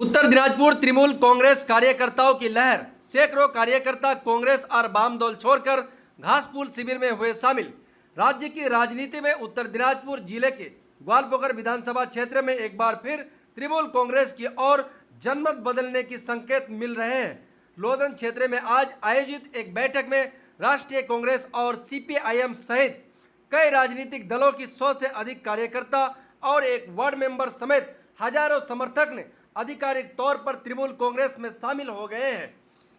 उत्तर दिनाजपुर तृणमूल कांग्रेस कार्यकर्ताओं की लहर। सैकड़ों कार्यकर्ता कांग्रेस और वाम दल छोड़कर घासपुर शिविर में हुए शामिल। राज्य की राजनीति में उत्तर दिनाजपुर जिले के ग्वालपोखर विधानसभा क्षेत्र में एक बार फिर तृणमूल कांग्रेस की ओर जनमत बदलने की संकेत मिल रहे हैं। लोधन क्षेत्र में आज आयोजित एक बैठक में राष्ट्रीय कांग्रेस और सीपीआईएम सहित कई राजनीतिक दलों की 100 से अधिक कार्यकर्ता और एक वार्ड मेंबर समेत हजारों समर्थक ने आधिकारिक तौर पर तृणमूल कांग्रेस में शामिल हो गए हैं।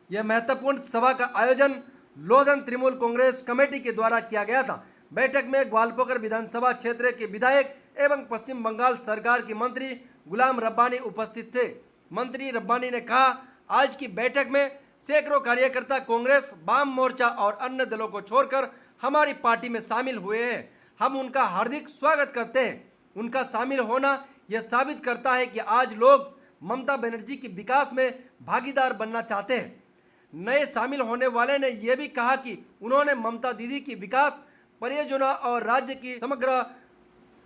यह महत्वपूर्ण सभा का आयोजन लोधन तृणमूल कांग्रेस कमेटी के द्वारा किया गया था। बैठक में ग्वालपोखर विधानसभा क्षेत्र के विधायक एवं पश्चिम बंगाल सरकार के मंत्री गुलाम रब्बानी उपस्थित थे। मंत्री रब्बानी ने कहा, आज की बैठक में सैकड़ों कार्यकर्ता कांग्रेस, वाम मोर्चा और अन्य दलों को छोड़कर हमारी पार्टी में शामिल हुए हैं। हम उनका हार्दिक स्वागत करते हैं। उनका शामिल होना यह साबित करता है कि आज लोग ममता बनर्जी के विकास में भागीदार बनना चाहते हैं। नए शामिल होने वाले ने यह भी कहा कि उन्होंने ममता दीदी की विकास परियोजना और राज्य की समग्र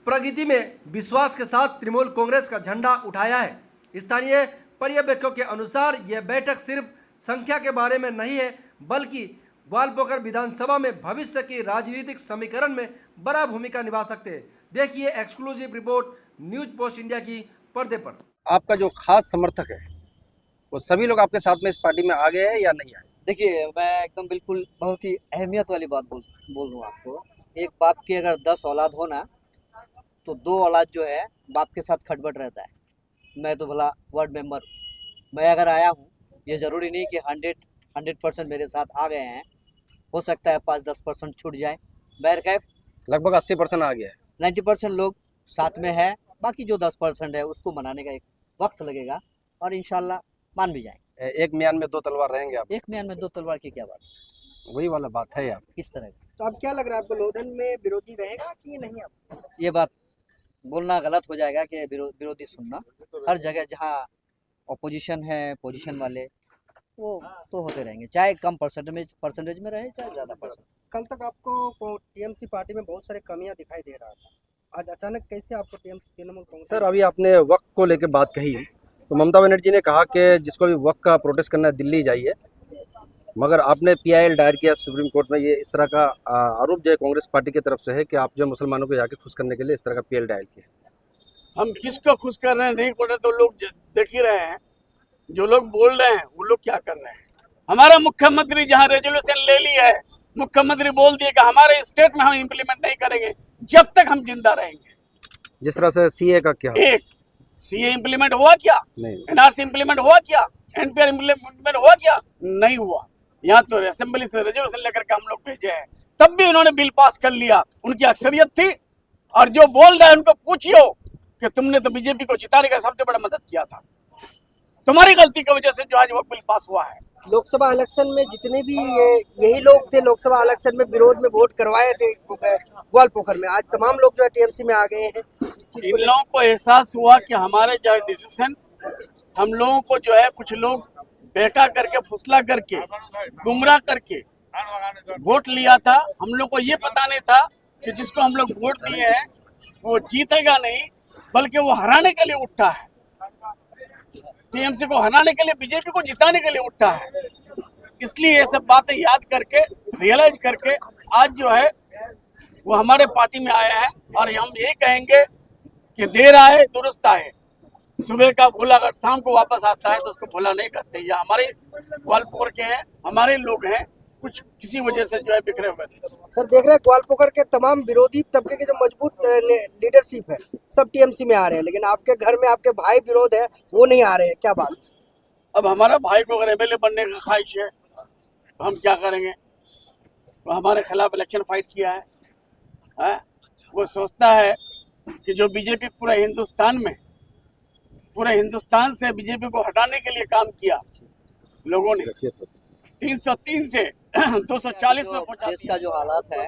प्रगति में विश्वास के साथ तृणमूल कांग्रेस का झंडा उठाया है। स्थानीय पर्यवेक्षकों के अनुसार यह बैठक सिर्फ संख्या के बारे में नहीं है, बल्कि ग्वालपोखर विधानसभा में भविष्य की राजनीतिक समीकरण में बड़ा भूमिका निभा सकते हैं। देखिए exclusive report news post India की पर्दे पर। आपका जो खास समर्थक है वो सभी लोग आपके साथ में इस पार्टी में आ गए हैं या नहीं आए? देखिए, मैं एकदम बिल्कुल बहुत ही अहमियत वाली बात बोल दूँ आपको। एक बाप की अगर 10 औलाद हो ना, तो 2 औलाद जो है बाप के साथ खटबट रहता है। मैं तो भला वार्ड मेंबर, मैं अगर आया हूँ, ये ज़रूरी नहीं कि 100% मेरे साथ आ गए हैं। हो सकता है 5-10% छूट जाए। बहरकैफ लगभग 80% आ गया है। 90% लोग साथ में है। बाकी जो 10% है उसको मनाने का एक वक्त लगेगा और इंशाल्लाह मान भी जाएंगे। एक म्यान में 2 तलवार रहेंगे आप? एक म्यान में 2 तलवार की क्या बात है? वही वाला बात है आप किस तरह का? तो अब क्या लग रहा है आपको, लोधन में विरोधी रहेगा कि नहीं? आप ये बात बोलना गलत हो जाएगा कि विरोधी सुनना। हर जगह जहाँ ऑपोजिशन है, पोजीशन वाले, वो तो होते रहेंगे, चाहे कम परसेंटेज में रहे, चाहे ज़्यादा परसेंट। कल तक आपको टीएमसी पार्टी में बहुत सारे कमियां दिखाई दे रहा था, आज अचानक कैसे आपको तृणमूल कांग्रेस? सर, अभी आपने वक्त को लेकर बात कही है, तो ममता बनर्जी ने कहा कि जिसको भी वक्त का प्रोटेस्ट करना है दिल्ली जाइए, मगर आपने पीआईएल दायर किया सुप्रीम कोर्ट में। ये इस तरह का आरोप जो है कांग्रेस पार्टी की तरफ से है कि आप जो मुसलमानों को जाके खुश करने के लिए इस तरह का पीएल दायर किया। हम किसको खुश कर रहे हैं नहीं बोल रहे, तो लोग देख ही रहे हैं। जो लोग बोल रहे हैं वो लोग क्या कर रहे हैं। हमारा मुख्यमंत्री जहां रेजोल्यूशन ले ली है, मुख्यमंत्री बोल दिए कि हमारे स्टेट में हम इम्प्लीमेंट नहीं करेंगे जब तक हम जिंदा रहेंगे। जिस तरह से सीए का क्या? एक सीए इम्प्लीमेंट हुआ क्या? नहीं। एनआरसी इम्प्लीमेंट हुआ क्या? एनपीआर इम्प्लीमेंट हुआ क्या? नहीं हुआ। यहाँ तो असेंबली से रेजोल्यूशन लेकर के हम लोग भेजे हैं, तब भी उन्होंने बिल पास कर लिया। उनकी अक्सरियत थी। और जो बोल रहे हैं उनको पूछियो कि तुमने तो बीजेपी को जिताने का सबसे बड़ा मदद किया था, तुम्हारी गलती की वजह से जो आज वो बिल पास हुआ है। लोकसभा इलेक्शन में जितने भी यही लोग थे, लोकसभा इलेक्शन में विरोध में वोट करवाए थे ग्वालपोखर में, आज तमाम लोग जो है टीएमसी में आ गए हैं। इन लोगों को एहसास हुआ कि हमारे जो डिसीजन, हम लोगों को जो है कुछ लोग बेका करके, फुसला करके, गुमराह करके वोट लिया था। हम लोग को ये पता नहीं था कि जिसको हम लोग वोट दिए हैं वो जीतेगा नहीं, बल्कि वो हराने के लिए उठा है। टीएमसी को हराने के लिए, बीजेपी को जिताने के लिए उठा है। इसलिए ये सब बातें याद करके, रियलाइज करके आज जो है वो हमारे पार्टी में आया है। और हम ये कहेंगे कि देर आए दुरुस्त आए। सुबह का भूला अगर शाम को वापस आता है तो उसको भूला नहीं करते। ये हमारे ग्वालपोखर के हैं, हमारे लोग हैं, कुछ किसी वजह से जो है बिखरे हुए थे। सर, देख रहे हैं ग्वालपोखर के तमाम विरोधी तबके के जो मजबूत लीडरशिप है सब टीएमसी में आ रहे हैं, लेकिन आपके घर में आपके भाई विरोध है, वो नहीं आ रहे हैं, क्या बात? अब हमारा भाई को अगर एमएलए बनने का ख्वाहिश है तो हम क्या करेंगे? वो हमारे खिलाफ इलेक्शन फाइट किया है। वो सोचता है कि जो बीजेपी पूरे हिंदुस्तान से बीजेपी को हटाने के लिए काम किया लोगों ने, 303 से 240 में पहुंचा। देश का जो हालात है,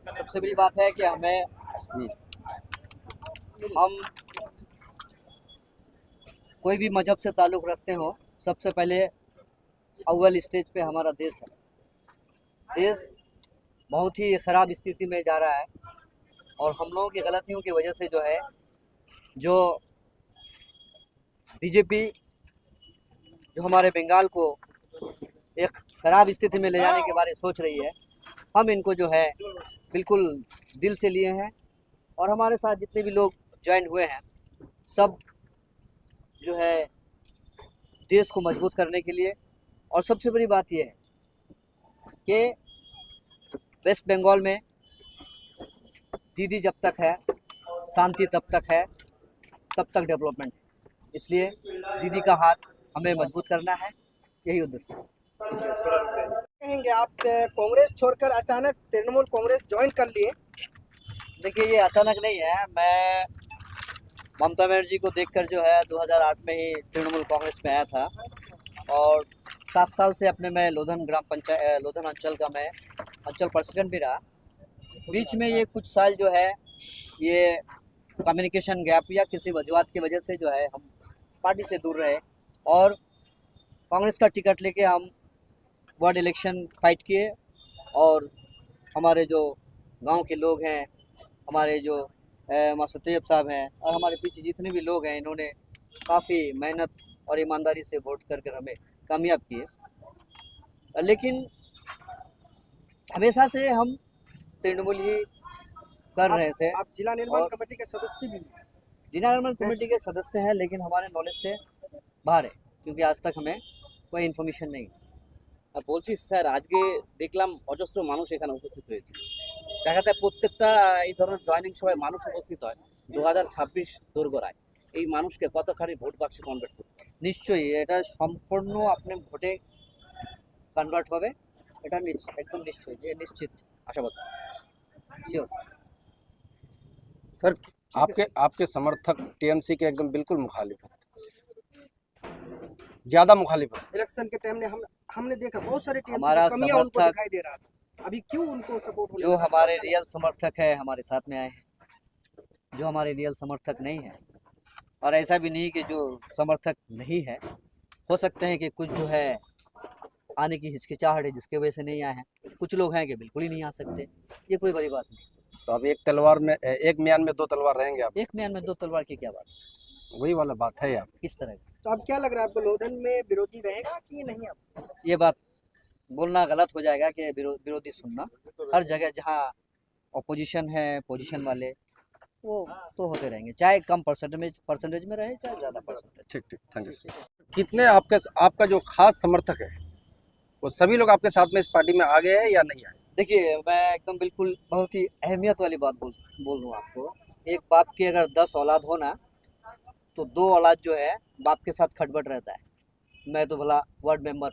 सबसे बड़ी बात है कि हम कोई भी मजहब से ताल्लुक़ रखते हो, सबसे पहले अव्वल स्टेज पे हमारा देश है। देश बहुत ही ख़राब स्थिति में जा रहा है और हम लोगों की गलतियों की वजह से जो है, जो बीजेपी जो हमारे बंगाल को एक खराब स्थिति में ले जाने के बारे में सोच रही है, हम इनको जो है बिल्कुल दिल से लिए हैं। और हमारे साथ जितने भी लोग ज्वाइन हुए हैं, सब जो है देश को मजबूत करने के लिए। और सबसे बड़ी बात यह है कि वेस्ट बंगाल में दीदी जब तक है, शांति तब तक है, तब तक डेवलपमेंट है। इसलिए दीदी का हाथ हमें मजबूत करना है, यही उद्देश्य है। कहेंगे आप कांग्रेस छोड़कर अचानक तृणमूल कांग्रेस ज्वाइन कर लिए? देखिए, ये अचानक नहीं है। मैं ममता बनर्जी को देखकर जो है 2008 में ही तृणमूल कांग्रेस में आया था और 7 साल से अपने मैं लोधन ग्राम पंचायत लोधन अंचल का मैं अंचल प्रेसिडेंट भी रहा। बीच में ये कुछ साल जो है ये कम्युनिकेशन गैप या किसी वजूहत की वजह से जो है हम पार्टी से दूर रहे और कांग्रेस का टिकट लेके हम वार्ड इलेक्शन फाइट किए। और हमारे जो गांव के लोग हैं, हमारे जो मास्टर तैयब साहब हैं और हमारे पीछे जितने भी लोग हैं, इन्होंने काफ़ी मेहनत और ईमानदारी से वोट कर हमें कामयाब किए। लेकिन हमेशा से हम तृणमूल ही कर रहे थे। आप जिला निर्माण और कमेटी के सदस्य भी हैं। जिला निर्माण कमेटी के सदस्य हैं, लेकिन हमारे नॉलेज से बाहर है, क्योंकि आज तक हमें कोई इन्फॉर्मेशन नहीं। বলছি স্যার, আজকে দেখলাম অজস্র মানুষ এখানে উপস্থিত হয়েছে। দেখা যায় প্রত্যেকটা এই ধরনের জয়েনিং সভায় মানুষ উপস্থিত হয়। 2026 দোরগোড়ায় এই মানুষকে কতখানি ভোট বাক্সে কনভার্ট করতে হবে? নিশ্চয়ই এটা সম্পূর্ণ আপনি ভোটে কনভার্ট হবে, এটা একদম নিশ্চয়ই, যে নিশ্চিত আশাবাদ। শিওর। सर आपके आपके समर्थक टीएमसी के एकदम बिल्कुल मुखालिफ हैं, ज्यादा मुखालिफ हैं। इलेक्शन के टाइम में हमने देखा बहुत सारे टीएमसी हमारा की कमियां उनको समर्थक- दिखाई दे रहा था। अभी क्यों उनको सपोर्ट जो हमारे रियल समर्थक है हमारे साथ में आए हैं, जो हमारे रियल समर्थक नहीं है। और ऐसा भी नहीं कि जो समर्थक नहीं है, हो सकते हैं कि कुछ जो है आने की हिचकिचाहट है जिसकी वजह से नहीं आए हैं। कुछ लोग हैं कि बिल्कुल ही नहीं आ सकते, ये कोई बड़ी बात नहीं। तो अब एक तलवार में एक म्यान में दो तलवार रहेंगे आप, एक म्यान में दो तलवार की क्या बात है, वही वाला बात है आप। किस तरह की? तो अब क्या लग रहा है आपको, लोधन में विरोधी रहेगा कि नहीं? अब ये बात बोलना गलत हो जाएगा कि विरोधी सुनना। हर जगह जहाँ अपोजिशन है, पोजीशन वाले, वो तो होते रहेंगे, चाहे कम परसेंटेज में रहे, चाहे ज़्यादा परसेंटेज। ठीक ठीक, थैंक यू। कितने आपका जो खास समर्थक है वो सभी लोग आपके साथ में इस पार्टी में आ गए हैं या नहीं आए? देखिए, मैं एकदम बिल्कुल बहुत ही अहमियत वाली बात बोल दूँ आपको। एक बाप की अगर 10 औलाद हो ना, तो 2 औलाद जो है बाप के साथ खटबट रहता है। मैं तो भला वार्ड मेंबर,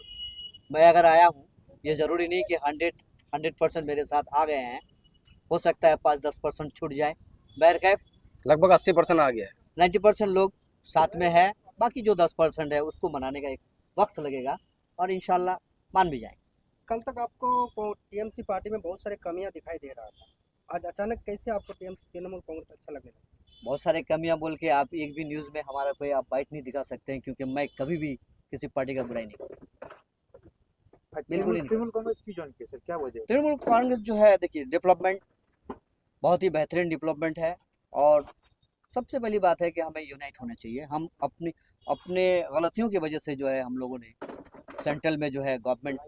मैं अगर आया हूँ, ये ज़रूरी नहीं कि 100% मेरे साथ आ गए हैं। हो सकता है 5-10% छूट जाए। बहरकैफ लगभग 80% आ गया है। 90% लोग साथ में है, बाकी जो 10% है उसको मनाने का एक वक्त लगेगा और इंशाल्लाह मान भी जाएंगे। कल तक आपको टीएमसी पार्टी में बहुत सारे कमियां दिखाई दे रहा था, आज अचानक कैसे आपको तृणमूल कांग्रेस अच्छा लगने लगा? बहुत सारे कमियां बोल के आप एक भी न्यूज़ में हमारा कोई आप बाइट नहीं दिखा सकते हैं, क्योंकि मैं कभी भी किसी पार्टी का बुराई नहीं करता। बिल्कुल ही नहीं। तृणमूल कांग्रेस की ज्वाइन की सर, क्या वजह है? तृणमूल कांग्रेस जो है, देखिए, डेवलपमेंट बहुत ही बेहतरीन डेवलपमेंट है। और सबसे पहली बात है कि हमें यूनाइट होना चाहिए। हम अपने गलतियों की वजह से जो है हम लोगों ने सेंट्रल में जो है गवर्नमेंट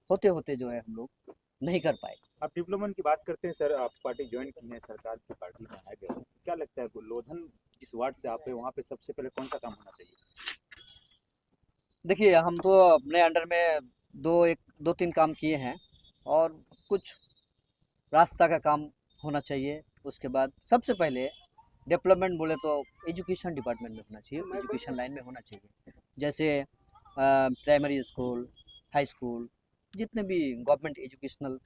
होते होते जो है हम लोग नहीं कर पाए। आप डेवलपमेंट की बात करते हैं सर, आप पार्टी ज्वाइन की है, सरकार की पार्टी में आ गए, क्या लगता है आपको लोधन जिस वार्ड से आप है वहाँ पे सबसे पहले कौन सा काम होना चाहिए? देखिए, हम तो अपने अंडर में 2-3 काम किए हैं और कुछ रास्ता का काम होना चाहिए। उसके बाद सबसे पहले डेवलपमेंट बोले तो एजुकेशन डिपार्टमेंट में होना चाहिए, एजुकेशन लाइन में होना चाहिए। जैसे प्राइमरी स्कूल, हाई स्कूल, जितने भी गवर्नमेंट एजुकेशनल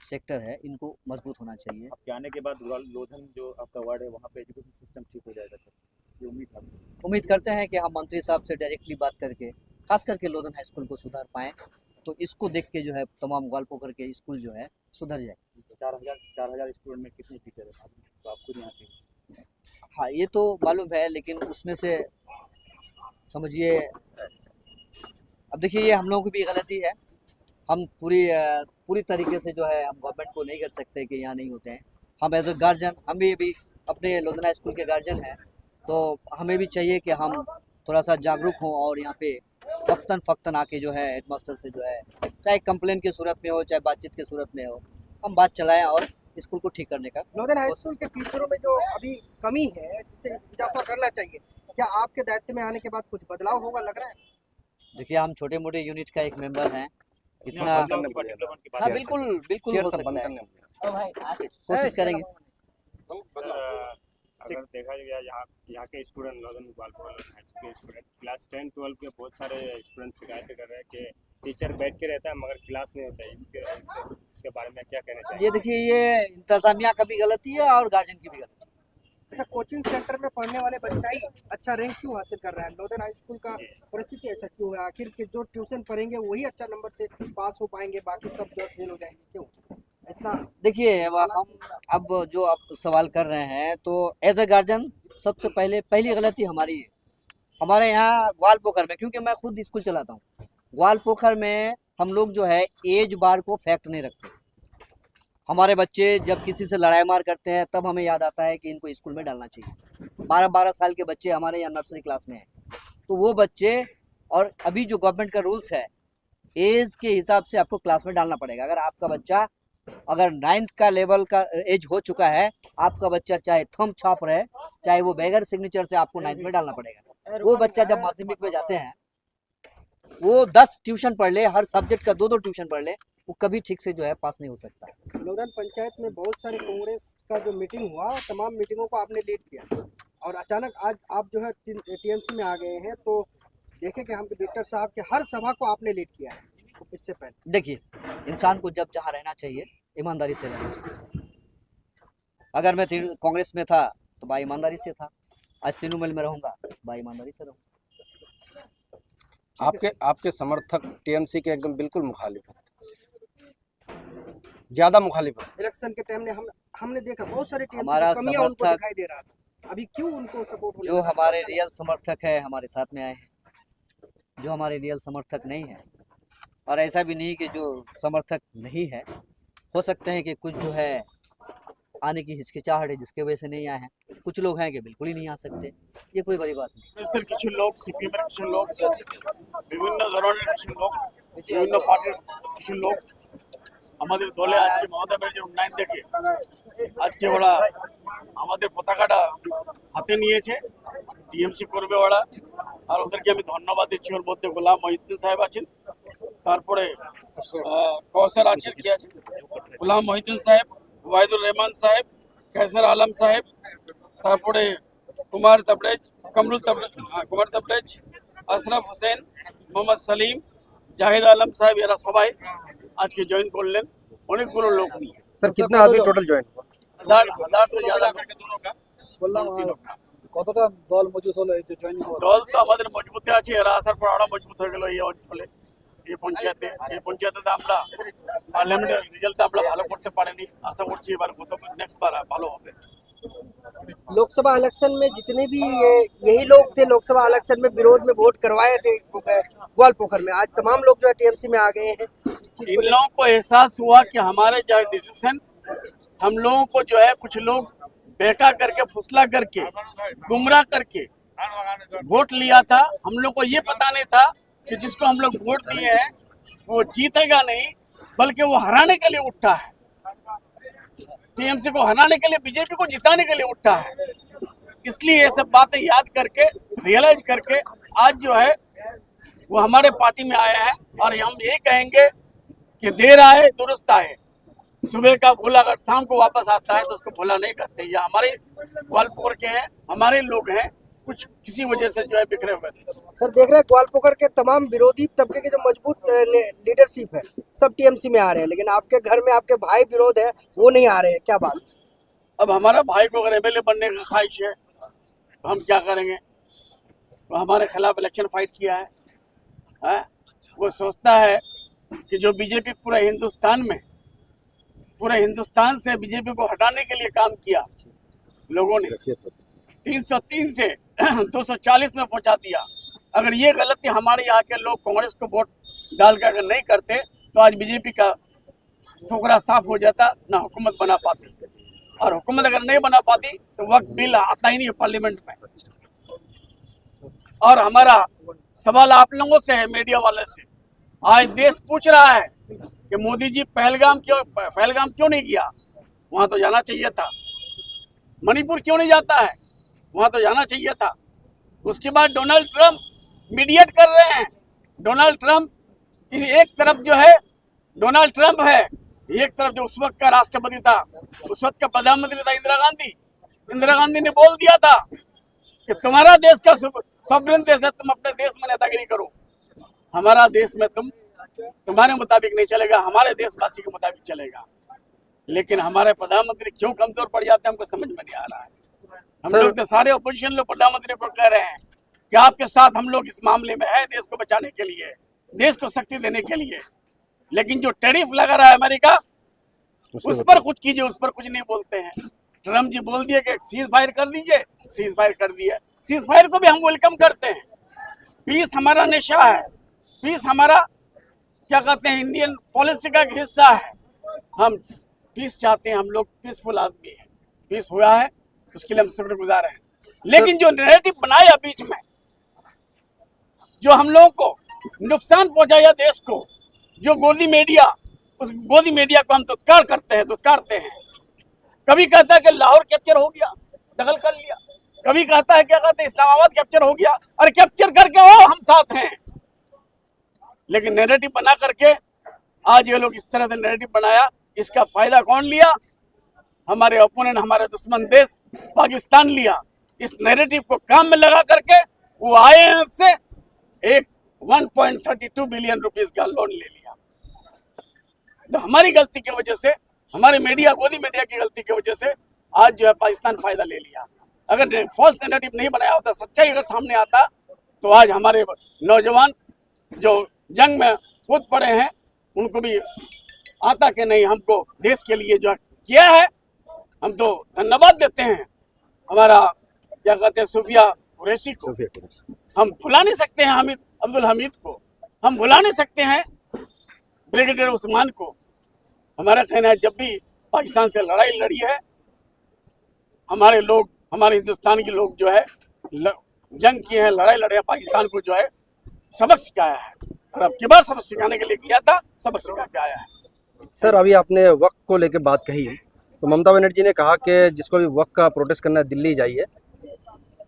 सेक्टर है, इनको मजबूत होना चाहिए। आपके आने के बाद लोधन जो आपका वार्ड है वहाँ पे एजुकेशन सिस्टम ठीक हो जाएगा सर, ये उम्मीद करते हैं कि हम मंत्री साहब से डायरेक्टली बात करके खास करके लोधन हाई स्कूल को सुधार पाएँ, तो इसको देख के जो है तमाम ग्वालपोखर के स्कूल जो है सुधर जाए। 4,000 स्टूडेंट में कितने टीचर है तो आप खुद यहाँ पे? हाँ, ये तो मालूम है, लेकिन उसमें से समझिए, अब देखिए, ये हम लोगों की भी गलती है। हम पूरी तरीके से जो है हम गवर्नमेंट को नहीं कर सकते कि यहाँ नहीं होते हैं। हम एज ए गार्जियन, हम भी अभी अपने लोधन हाई स्कूल के गार्जियन हैं, तो हमें भी चाहिए कि हम थोड़ा सा जागरूक हों और यहाँ पे वक्तन फक्तन आके जो है हेडमास्टर से जो है चाहे कंप्लेन की सूरत में हो चाहे बातचीत की सूरत में हो हम बात चलाएं और स्कूल को ठीक करने का नॉर्दर्न हाई स्कूल के टीचरों में जो अभी कमी है जिसे इजाफा करना चाहिए, क्या आपके दायित्व में आने के बाद कुछ बदलाव होगा लग रहा है? देखिए हम छोटे मोटे यूनिट का एक मेंबर हैं इतना बदलाव की डेवलपमेंट की बात हाँ है। बिल्कुल बिल्कुल हो सकता है कोशिश करेंगे अगर देखा गया यहाँ के student northern Gopalpur high school के स्टूडेंट क्लास 10-12 के बहुत सारे स्टूडेंट शिकायत कर रहे हैं कि टीचर बैठ के रहता है मगर क्लास नहीं होता है। इसके बारे में क्या कहना चाहिए? ये देखिए ये इंतजामिया का भी गलती है और गार्जियन की भी गलती है। अच्छा, कोचिंग सेंटर में पढ़ने वाले बच्चा ही अच्छा रैंक क्यों हासिल कर रहा है? नॉर्दर्न हाई स्कूल का परिस्थिति ऐसा क्यों है? आखिर के जो ट्यूशन पढ़ेंगे वही अच्छा नंबर से पास हो पाएंगे, बाकी सब जो फेल हो जाएंगे, क्यों इतना? देखिए हम अब जो आप सवाल कर रहे हैं तो एज ए गार्जियन सबसे पहली गलती हमारी है। हमारे यहाँ ग्वालपोखर में, क्योंकि मैं खुद स्कूल चलाता हूँ, ग्वालपोखर में हम लोग जो है एज बार को फैक्ट नहीं रखते। हमारे बच्चे जब किसी से लड़ाई मार करते हैं तब हमें याद आता है कि इनको स्कूल में डालना चाहिए। 12-12 साल के बच्चे हमारे यहाँ नर्सरी क्लास में हैं, तो वो बच्चे और अभी जो गवर्नमेंट का रूल्स है एज के हिसाब से आपको क्लास में डालना पड़ेगा। अगर आपका बच्चा अगर 9th का लेवल का एज हो चुका है, आपका बच्चा चाहे थंब छाप रहे चाहे वो बगैर सिग्नेचर से आपको 9th में डालना पड़ेगा। वो बच्चा जब माध्यमिक में जाते हैं वो 10 ट्यूशन पढ़ ले, हर सब्जेक्ट का 2-2 ट्यूशन पढ़ ले, वो कभी ठीक से जो है पास नहीं हो सकता। नॉर्दर्न पंचायत में बहुत सारे कांग्रेस का जो मीटिंग हुआ तमाम मीटिंगों को आपने लीड किया और अचानक आज आप जो है टीएमसी में आ गए हैं, तो देखें कि हम विक्टर साहब के हर सभा को आपने लीड किया है। इससे पहले देखिए इंसान को जब जहाँ रहना चाहिए ईमानदारी से रहना चाहिए। अगर मैं कांग्रेस में था तो बा ईमानदारी से था, आज तृणमूल में रहूंगा बा ईमानदारी से रहूंगा। आपके समर्थक टीएमसी के एकदम बिल्कुल मुखालिफ है, ज्यादा मुखालिफ है। इलेक्शन के टाइम में हमने देखा बहुत सारे टीएमसी हमारा की कमियां उनको समर्थक- दिखाई दे रहा था, अभी क्यों उनको सपोर्ट जो हमारे रियल समर्थक है हमारे साथ में आए हैं, जो हमारे रियल समर्थक नहीं है, और ऐसा भी नहीं कि जो समर्थक नहीं है, हो सकते हैं कि कुछ जो है आने की हिचकिचाहट है जिसके वजह से नहीं आए हैं, कुछ लोग हैं कि बिल्कुल ही नहीं आ सकते, ये कोई बड़ी बात नहीं। কংগ্রেসের কিছু লোক, সিপিএমের কিছু লোক, বিভিন্ন ধরনের কিছু লোক, বিভিন্ন পার্টির কিছু লোক আমাদের দলে আজকে মমতা ব্যানার্জির উন্নয়ন দেখে আজকে ওরা আমাদের পতাকাটা হাতে নিয়েছে, টিএমসি করবে ওরা, আর ওদেরকে আমি ধন্যবাদ দিচ্ছি। ওর মধ্যে গোলাম মহিউদ্দিন সাহেব আছেন, তারপরে কৌসার আছেন, কি আছে গোলাম মহিউদ্দিন সাহেব, ওয়াহিদুর রহমান সাহেব, कैसर आलम साहेब, তারপরে কুমার তবরেজ, কুমার তবরেজ, আশরাফ হোসেন, মোহাম্মদ সলিম, জাহিদ আলম সাহেব, এরা সবাই আজকে জয়েন করলেন। অনেকগুলো লোক নিয়ে सर कितना आदमी टोटल ज्वाइन हुआ? হাজার से ज्यादा কতটা দল মজুত হলো এই যে জয়েনিং হওয়ার? দল তো আমাদের মজবুতে আছে, এরা আসার পর আরো মজবুত হয়ে গেল এই অঞ্চলে, এই পঞ্চায়েতে আমরা পার্লামেন্টের রেজাল্ট আমরা ভালো করতে পারিনি, আশা করছি এবার নেক্সট বার ভালো হবে। लोकसभा इलेक्शन में जितने भी यही लोग थे लोकसभा इलेक्शन में विरोध में वोट करवाए थे ग्वालपोखर में, आज तमाम लोग जो है टीएमसी में आ गए हैं। इन लोगों को एहसास हुआ कि हमारे जो डिसीजन हम लोगों को जो है कुछ लोग बेका करके, फुसला करके, गुमराह करके वोट लिया था। हम लोग को ये पता नहीं था कि जिसको हम लोग वोट दिए हैं वो जीतेगा नहीं बल्कि वो हराने के लिए उठा है, टीएमसी को हराने के लिए, बीजेपी को जिताने के लिए उठा है। इसलिए ये सब बातें याद करके, रियलाइज करके आज जो है वो हमारे पार्टी में आया है। और हम यही कहेंगे कि देर आए दुरुस्त आए, सुबह का भूला अगर शाम को वापस आता है तो उसको भूला नहीं करते। ये हमारे ग्वालपोखर के हैं, हमारे लोग हैं, कुछ किसी वजह से जो है बिखरे हुए थे। सर देख रहे हैं ग्वालपोखर के तमाम विरोधी तबके के जो मजबूत लीडरशिप है सब टीएमसी में आ रहे हैं, लेकिन आपके घर में आपके भाई विरोध है वो नहीं आ रहे हैं, क्या बात? अब हमारा भाई को अगर एमएलए बनने का ख्वाहिश है तो हम क्या करेंगे? वो हमारे खिलाफ इलेक्शन फाइट किया है। वो सोचता है कि जो बीजेपी पूरे हिंदुस्तान से बीजेपी को हटाने के लिए काम किया, लोगों ने 303 से 240 में पहुंचा दिया। अगर ये गलती हमारे यहाँ के लोग कांग्रेस को वोट डालकर अगर नहीं करते तो आज बीजेपी का ठोकरा साफ हो जाता, ना हुकूमत बना पाती। और हुकूमत अगर नहीं बना पाती तो वक्त बिल आता ही नहीं है पार्लियामेंट में। और हमारा सवाल आप लोगों से है, मीडिया वाले से। आज देश पूछ रहा है कि मोदी जी पहलगाम क्यों नहीं किया, वहां तो जाना चाहिए था। मणिपुर क्यों नहीं जाता है, वहां तो जाना चाहिए था। उसके बाद डोनाल्ड ट्रंप मीडिएट कर रहे हैं। डोनाल्ड ट्रंप एक तरफ जो है डोनाल्ड ट्रंप है, एक तरफ जो उस वक्त का राष्ट्रपति था, उस वक्त का प्रधानमंत्री था इंदिरा गांधी ने बोल दिया था कि तुम्हारा देश का सॉवरेन देश है, तुम अपने देश में नेतागिरी करो। हमारा देश में तुम्हारे मुताबिक नहीं चलेगा, हमारे देशवासी के मुताबिक चलेगा। लेकिन हमारे प्रधानमंत्री क्यों कमजोर पड़ जाते हैं, हमको समझ में नहीं आ रहा है। हम लोग तो सारे अपोजिशन लोग प्रधानमंत्री को कह रहे हैं कि आपके साथ हम लोग इस मामले में है, देश को बचाने के लिए, देश को शक्ति देने के लिए। लेकिन जो टैरिफ लगा रहा है अमेरिका, उस पर कुछ कीजिए, उस पर कुछ नहीं बोलते हैं। ट्रम्प जी बोल दिए कि सीज फायर कर दीजिए, सीज फायर कर दिया। सीज फायर को भी हम वेलकम करते हैं। पीस हमारा नेशा है, पीस हमारा क्या कहते हैं इंडियन पॉलिसी का एक हिस्सा है। हम पीस चाहते हैं, हम लोग पीसफुल आदमी हैं। पीस हुआ है उसके लिए हम शुक्रगुजार हैं। लेकिन जो नैरेटिव बनाया बीच में, जो हम लोगों को नुकसान पहुंचाया देश को, जो गोदी मीडिया, उस गोदी मीडिया को हम दुत्कारते हैं। कभी कहता है कि लाहौर कैप्चर हो गया, दखल कर लिया। कभी कहता है क्या कहते हैं इस्लामाबाद कैप्चर हो गया, और कैप्चर करके ओ हम साथ हैं। लेकिन नैरेटिव बना करके आज ये लोग इस तरह से नैरेटिव बनाया, इसका फायदा कौन लिया? हमारे ओपोनेंट, हमारे दुश्मन देश पाकिस्तान लिया। इस नैरेटिव को काम में लगा करके वो IMF से एक 1.32 बिलियन रुपीस का लोन ले लिया। तो हमारी गलती की वजह से, हमारे मीडिया, गोदी मीडिया की गलती की वजह से आज जो है पाकिस्तान फायदा ले लिया। अगर फॉल्स नैरेटिव नहीं बनाया होता, सच्चाई अगर सामने आता, तो आज हमारे नौजवान जो जंग में कूद पड़े हैं उनको भी आता कि नहीं, हमको देश के लिए जो किया है, हम तो धन्यवाद देते हैं हमारा क्या कहते हैं सूफिया कुरैशी को। हम भुला नहीं सकते हैं अब्दुल हमीद को, हम भुला नहीं सकते हैं ब्रिगेडियर उस्मान को। हमारा कहना है जब भी पाकिस्तान से लड़ाई लड़ी है, हमारे लोग, हमारे हिंदुस्तान के लोग जो है जंग किए हैं, लड़ाई लड़े हैं, पाकिस्तान को जो है सबक सिखाया है। और अब की बार सबक सिखाने के लिए किया था, सबक सिखा के आया है। सर, अभी आपने वक्त को लेकर बात कही, तो ममता बनर्जी ने कहा कि जिसको भी वक्त का प्रोटेस्ट करना है दिल्ली जाइए,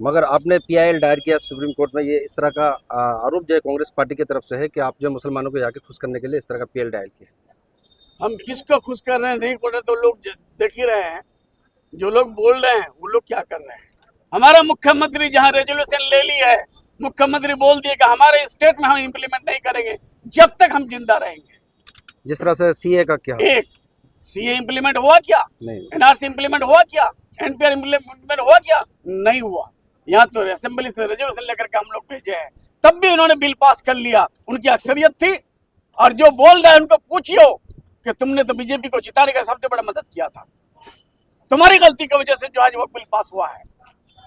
मगर आपने PIL दायर किया सुप्रीम कोर्ट में। ये इस तरह का आरोप जो है कांग्रेस पार्टी की तरफ से है कि आप जो मुसलमानों को जाके खुश करने के लिए इस तरह का PIL दायर किया। हम किसको खुश कर रहे हैं नहीं बोल रहे, तो लोग देख ही रहे हैं। जो लोग बोल रहे हैं वो लोग क्या कर रहे हैं। हमारा मुख्यमंत्री जहां रेजोल्यूशन ले ली है, मुख्यमंत्री बोल दिए कि हमारे स्टेट में हम इम्प्लीमेंट नहीं करेंगे जब तक हम जिंदा रहेंगे। जिस तरह से CA का क्या, एक CA इम्प्लीमेंट हुआ क्या? नहीं। NRC इम्प्लीमेंट हुआ क्या? NPR इम्प्लीमेंट हुआ क्या? नहीं हुआ। यहाँ तो असेंबली से रेजोल्यूशन लेकर के हम लोग भेजे हैं, तब भी उन्होंने बिल पास कर लिया। उनकी अक्सरियत थी। और जो बोल रहे हैं उनको पूछियो कि तुमने तो बीजेपी को जिताने का सबसे बड़ा मदद किया था, तुम्हारी गलती की वजह से जो आज वक्त बिल पास हुआ है।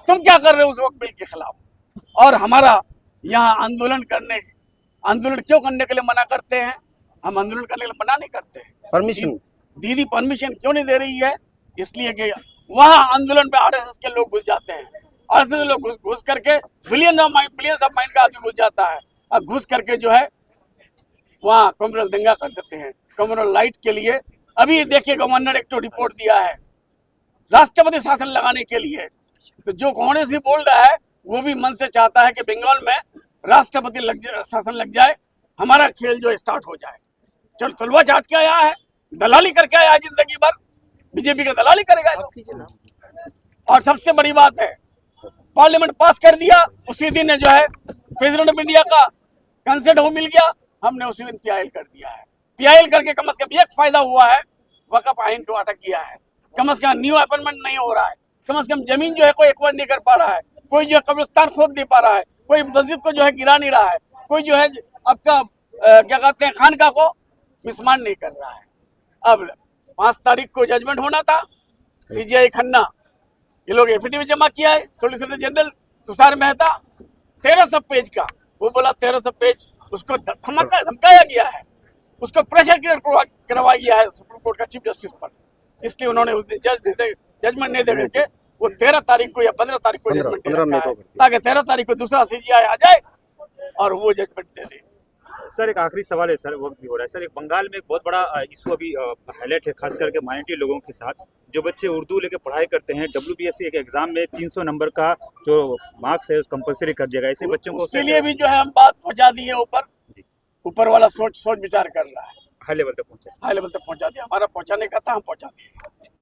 तुम क्या कर रहे हो उस वक्त बिल के खिलाफ? और हमारा यहाँ आंदोलन क्यों करने के लिए मना करते हैं? हम आंदोलन करने के लिए मना नहीं करते हैं। परमिशन दीदी परमिशन क्यों नहीं दे रही है? इसलिए कि वहाँ आंदोलन में RSS के लोग घुस जाते हैं। RSS लोग घुस करके बिलियंस ऑफ माइंड का आदमी घुस जाता है, और घुस करके जो है वहाँ कम्युनल दंगा कर देते हैं। कम्युनल लाइट के लिए अभी देखिए गवर्नर एक तो रिपोर्ट दिया है राष्ट्रपति शासन लगाने के लिए। तो जो कांग्रेस ही बोल रहा है वो भी मन से चाहता है कि बंगाल में राष्ट्रपति शासन लग जाए, हमारा खेल जो स्टार्ट हो जाए। चल तलवा चाट के आया है, दलाली करके आया है जिंदगी भर, बीजेपी का दलाली करेगा लोग। और सबसे बड़ी बात है, पार्लियामेंट पास कर दिया, उसी दिन जो है प्रेसिडेंट ऑफ इंडिया का कंसेंट हो मिल गया, हमने उसी दिन PIL कर दिया है। PIL करके कम से कम एक फायदा हुआ है, वक्फ आइन को अटक गया है। कम से कम न्यू अपॉइंटमेंट नहीं हो रहा है, कम से कम जमीन जो है कोई एक्वायर नहीं कर पा रहा है, कोई जो है कब्रिस्तान खोद नहीं पा रहा है, कोई मस्जिद को जो है गिरा नहीं रहा है, कोई जो है आपका क्या कहते हैं खानका को मिसमान नहीं कर रहा है। अब 5 तारीख को जजमेंट होना था, CGI खन्ना ये लोग एफिडेविट जमा किया है, solicitor general Tushar Mehta 1300 page का, वो बोला 1300 पेज उसको धमकाया गया है, उसको प्रेशर करवाया गया है सुप्रीम कोर्ट का चीफ जस्टिस पर। इसलिए उन्होंने उस दिन जजमेंट नहीं दे करके वो 13 तारीख को या 15 तारीख को 15 जजमेंट 15 मई रखा को है, करती है। ताकि 13 तारीख को दूसरा CGI आ जाए और वो जजमेंट दे दे। सर एक आखिरी सवाल है सर, वो भी हो रहा है सर, एक बंगाल में एक बहुत बड़ा इशू अभी हाईलाइट है, खास करके माइनॉरिटी लोगों के साथ। जो बच्चे उर्दू लेके पढ़ाई करते हैं, WBSC एक एग्जाम में 300 नंबर का जो मार्क्स है उस कंपलसरी कर दिया गया, ऐसे बच्चों को उसके लिए भी जो है हम बात पहुंचा दी है, ऊपर वाला सोच विचार कर रहा है, हाई लेवल तक पहुंचे। हाई लेवल तक पहुंचा दिया, हमारा पहुंचाने का था, हम पहुंचा दिए।